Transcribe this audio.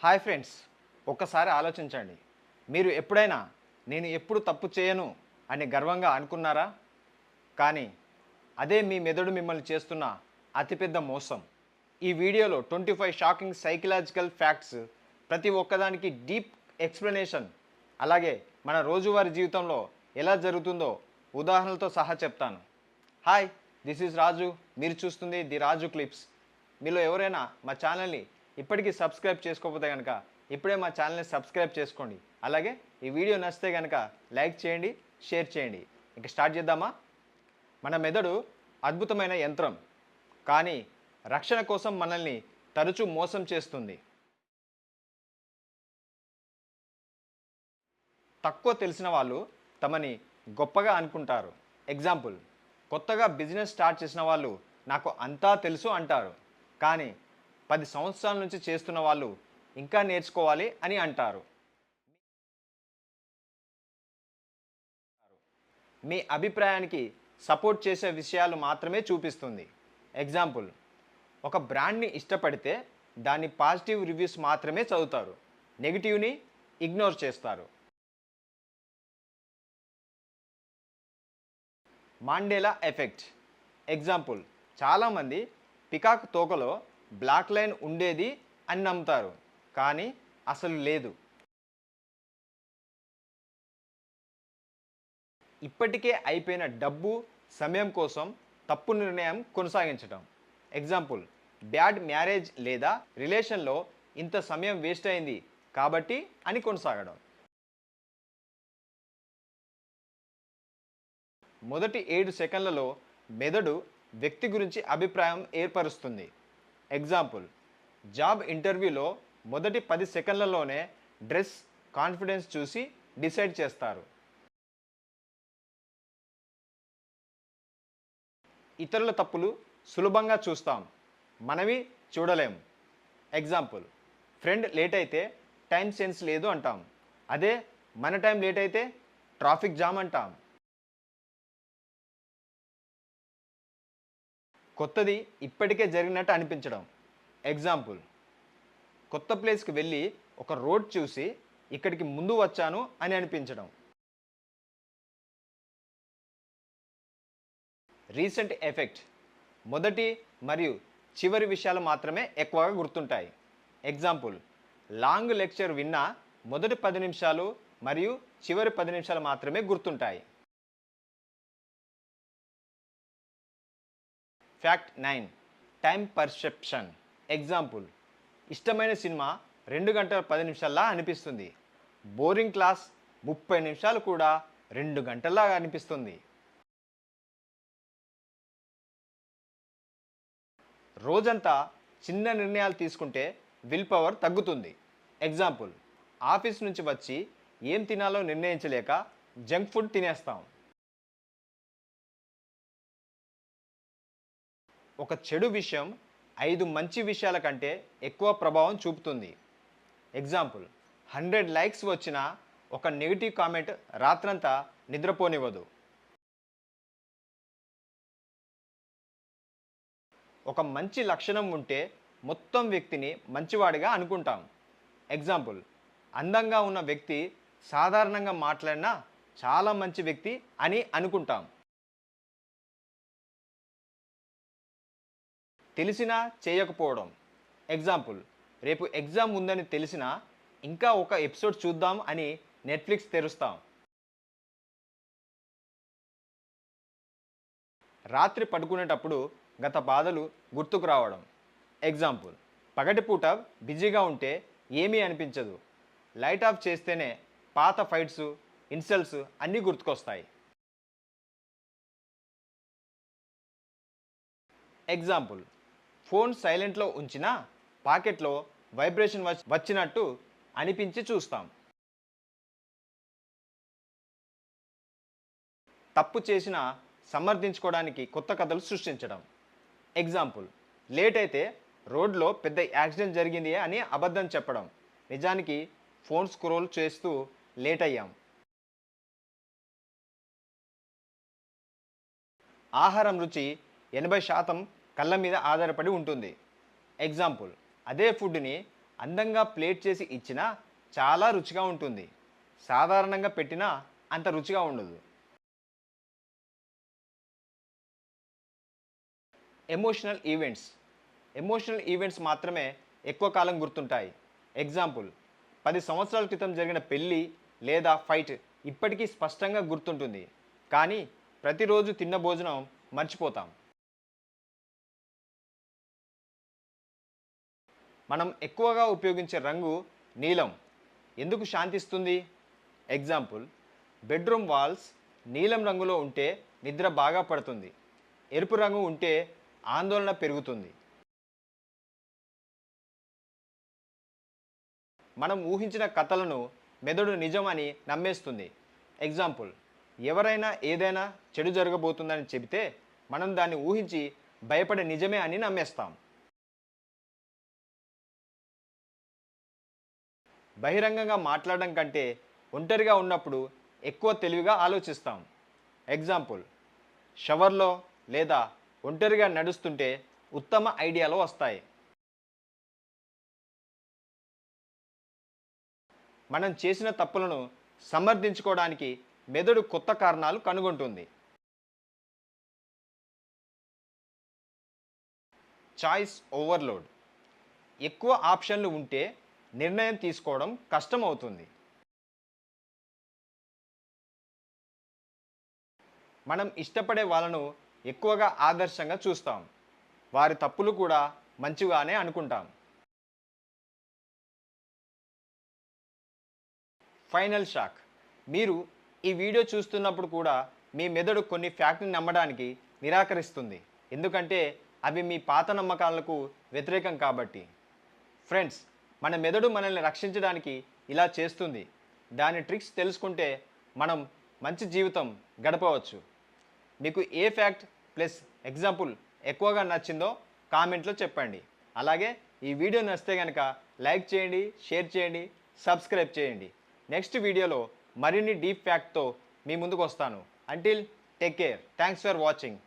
Hi friends, ఒక్కసారి ఆలోచించండి. మీరు ఎప్పుడైనా నేను ఎప్పుడు తప్పు చేయను అని గర్వంగా అనుకున్నారా? కానీ అదే మీ మెదడు మిమ్మల్ని చేస్తున్న అతిపెద్ద మోసం. ఈ వీడియోలో 25 షాకింగ్ సైకలాజికల్ ఫ్యాక్ట్స్, ప్రతి ఒక్కదానికి డీప్ ఎక్స్ప్లెనేషన్, అలాగే మన రోజువారీ జీవితంలో ఎలా జరుగుతుందో ఉదాహరణలతో సహా చెప్తాను. హాయ్, దిస్ ఈజ్ రాజు. మీరు చూస్తుంది ది రాజు క్లిప్స్. మీలో ఎవరైనా మా ఛానల్ని ఇప్పటికీ సబ్స్క్రైబ్ చేసుకోకపోతే కనుక ఇప్పుడే మా ఛానల్ని సబ్స్క్రైబ్ చేసుకోండి. అలాగే ఈ వీడియో నచ్చితే కనుక లైక్ చేయండి, షేర్ చేయండి. ఇక స్టార్ట్ చేద్దామా? మన మెదడు అద్భుతమైన యంత్రం, కానీ రక్షణ కోసం మనల్ని తరచూ మోసం చేస్తుంది. తక్కువ తెలిసిన వాళ్ళు తమని గొప్పగా అనుకుంటారు. ఎగ్జాంపుల్, కొత్తగా బిజినెస్ స్టార్ట్ చేసిన వాళ్ళు నాకు అంతా తెలుసు అంటారు. కానీ 10 సంవత్సరాల నుంచి చేస్తున్న వాళ్ళు ఇంకా నేర్చుకోవాలి అని అంటారు. మీ అభిప్రాయానికి సపోర్ట్ చేసే విషయాలు మాత్రమే చూపిస్తుంది. ఎగ్జాంపుల్, ఒక బ్రాండ్ని ఇష్టపడితే దాని పాజిటివ్ రివ్యూస్ మాత్రమే చదువుతారు, నెగిటివ్ని ఇగ్నోర్ చేస్తారు. మాండేలా ఎఫెక్ట్. ఎగ్జాంపుల్, చాలామంది పికాక్ తోకలో బ్లాక్ లైన్ ఉండేది అని నమ్ముతారు, కానీ అసలు లేదు. ఇప్పటికే అయిపోయిన డబ్బు, సమయం కోసం తప్పు నిర్ణయం కొనసాగించడం. ఎగ్జాంపుల్, బ్యాడ్ మ్యారేజ్ లేదా రిలేషన్లో ఇంత సమయం వేస్ట్ అయింది కాబట్టి అని కొనసాగడం. మొదటి 7 సెకండ్లలో మెదడు వ్యక్తి గురించి అభిప్రాయం ఏర్పరుస్తుంది. ఎగ్జాంపుల్, జాబ్ ఇంటర్వ్యూలో మొదటి 10 సెకండ్లలోనే డ్రెస్, కాన్ఫిడెన్స్ చూసి డిసైడ్ చేస్తారు. ఇతరుల తప్పులు సులభంగా చూస్తాం, మనవి చూడలేం. ఎగ్జాంపుల్, ఫ్రెండ్ లేట్ అయితే టైం సెన్స్ లేదు అంటాం, అదే మన టైం లేట్ అయితే ట్రాఫిక్ జామ్ అంటాం. కొత్తది ఇప్పటికే జరిగినట్టు అనిపించడం. ఎగ్జాంపుల్, కొత్త ప్లేస్కి వెళ్ళి ఒక రోడ్ చూసి ఇక్కడికి ముందు వచ్చాను అని అనిపించడం. Recent effect. మొదటి మరియు చివరి విషయాలు మాత్రమే ఎక్కువగా గుర్తుంటాయి. ఎగ్జాంపుల్, లాంగ్ లెక్చర్ విన్నా మొదటి 10 నిమిషాలు మరియు చివరి 10 నిమిషాలు మాత్రమే గుర్తుంటాయి. Fact 9, time perception. ఎగ్జాంపుల్, ఇష్టమైన సినిమా 2 గంటల 10 నిమిషాల్లా అనిపిస్తుంది, బోరింగ్ క్లాస్ 30 నిమిషాలు కూడా 2 గంటల్లా అనిపిస్తుంది. రోజంతా చిన్న నిర్ణయాలు తీసుకుంటే విల్ పవర్ తగ్గుతుంది. ఎగ్జాంపుల్, ఆఫీస్ నుంచి వచ్చి ఏం తినాలో నిర్ణయించలేక జంక్ ఫుడ్ తినేస్తాం. ఒక చెడు విషయం 5 మంచి విషయాల కంటే ఎక్కువ ప్రభావం చూపుతుంది. ఎగ్జాంపుల్, 100 లైక్స్ వచ్చిన ఒక నెగిటివ్ కామెంట్ రాత్రంతా నిద్రపోనివ్వదు. ఒక మంచి లక్షణం ఉంటే మొత్తం వ్యక్తిని మంచివాడిగా అనుకుంటాం. ఎగ్జాంపుల్, అందంగా ఉన్న వ్యక్తి సాధారణంగా మాట్లాడినా చాలా మంచి వ్యక్తి అని అనుకుంటాం. తెలిసినా చేయకపోవడం. ఎగ్జాంపుల్, రేపు ఎగ్జామ్ ఉందని తెలిసినా ఇంకా ఒక ఎపిసోడ్ చూద్దాం అని నెట్ఫ్లిక్స్ తెరుస్తాం. రాత్రి పడుకునేటప్పుడు గత బాధలు గుర్తుకు రావడం. ఎగ్జాంపుల్, పగటిపూట బిజీగా ఉంటే ఏమీ అనిపించదు, లైట్ ఆఫ్ చేస్తేనే పాత ఫైట్స్, ఇన్సల్ట్స్ అన్నీ గుర్తుకొస్తాయి. ఎగ్జాంపుల్, ఫోన్ సైలెంట్లో ఉంచినా పాకెట్లో వైబ్రేషన్ వచ్చినట్టు అనిపించి చూస్తాం. తప్పు చేసినా సమర్థించుకోవడానికి కొత్త కథలు సృష్టించడం. ఎగ్జాంపుల్, లేట్ అయితే రోడ్లో పెద్ద యాక్సిడెంట్ జరిగింది అని అబద్ధం చెప్పడం, నిజానికి ఫోన్ స్క్రోల్ చేస్తూ లేట్ అయ్యాం. ఆహారం రుచి 80% కళ్ళ మీద ఆధారపడి ఉంటుంది. ఎగ్జాంపుల్, అదే ఫుడ్ని అందంగా ప్లేట్ చేసి ఇచ్చినా చాలా రుచిగా ఉంటుంది. సాధారణంగా పెట్టినా అంత రుచిగా ఉండదు. ఎమోషనల్ ఈవెంట్స్ మాత్రమే ఎక్కువ కాలం గుర్తుంటాయి. ఎగ్జాంపుల్, 10 సంవత్సరాల క్రితం జరిగిన పెళ్ళి లేదా ఫైట్ ఇప్పటికీ స్పష్టంగా గుర్తుంటుంది. కానీ ప్రతిరోజు తిన్న భోజనం మర్చిపోతాం. మనం ఎక్కువగా ఉపయోగించే రంగు నీలం. ఎందుకు శాంతిస్తుంది? ఎగ్జాంపుల్, బెడ్రూమ్ వాల్స్ నీలం రంగులో ఉంటే నిద్ర బాగా పడుతుంది. ఎరుపు రంగు ఉంటే ఆందోళన పెరుగుతుంది. మనం ఊహించిన కథలను మెదడు నిజమని నమ్మేస్తుంది. ఎగ్జాంపుల్, ఎవరైనా ఏదైనా చెడు జరగబోతుందని చెబితే మనం దాన్ని ఊహించి భయపడే నిజమే అని నమ్మేస్తాం. బహిరంగంగా మాట్లాడడం కంటే ఒంటరిగా ఉన్నప్పుడు ఎక్కువ తెలివిగా ఆలోచిస్తాం. ఎగ్జాంపుల్, షవర్లో లేదా ఒంటరిగా నడుస్తుంటే ఉత్తమ ఐడియాలు వస్తాయి. మనం చేసిన తప్పులను సమర్థించుకోవడానికి మెదడు కొత్త కారణాలు కనుగొంటుంది. Choice overload. ఎక్కువ ఆప్షన్లు ఉంటే నిర్ణయం తీసుకోవడం కష్టం అవుతుంది. మనం ఇష్టపడే వాళ్ళను ఎక్కువగా ఆదర్శంగా చూస్తాం. వారి తప్పులు కూడా మంచిగానే అనుకుంటాం. Final shock. మీరు ఈ వీడియో చూస్తున్నప్పుడు కూడా మీ మెదడు కొన్ని ఫ్యాక్ట్ని నమ్మడానికి నిరాకరిస్తుంది. ఎందుకంటే అవి మీ పాత నమ్మకాలకు వ్యతిరేకం కాబట్టి. ఫ్రెండ్స్, మన మెదడు మనల్ని రక్షించడానికి ఇలా చేస్తుంది. దాని ట్రిక్స్ తెలుసుకుంటే మనం మంచి జీవితం గడపవచ్చు. మీకు ఏ ఫ్యాక్ట్ ప్లస్ ఎగ్జాంపుల్ ఎక్కువగా నచ్చిందో కామెంట్లో చెప్పండి. అలాగే ఈ వీడియో నచ్చితే కనుక లైక్ చేయండి, షేర్ చేయండి, సబ్స్క్రైబ్ చేయండి. నెక్స్ట్ వీడియోలో మరిన్ని డీప్ ఫ్యాక్ట్తో మీ ముందుకు వస్తాను. Until take care. Thanks for watching.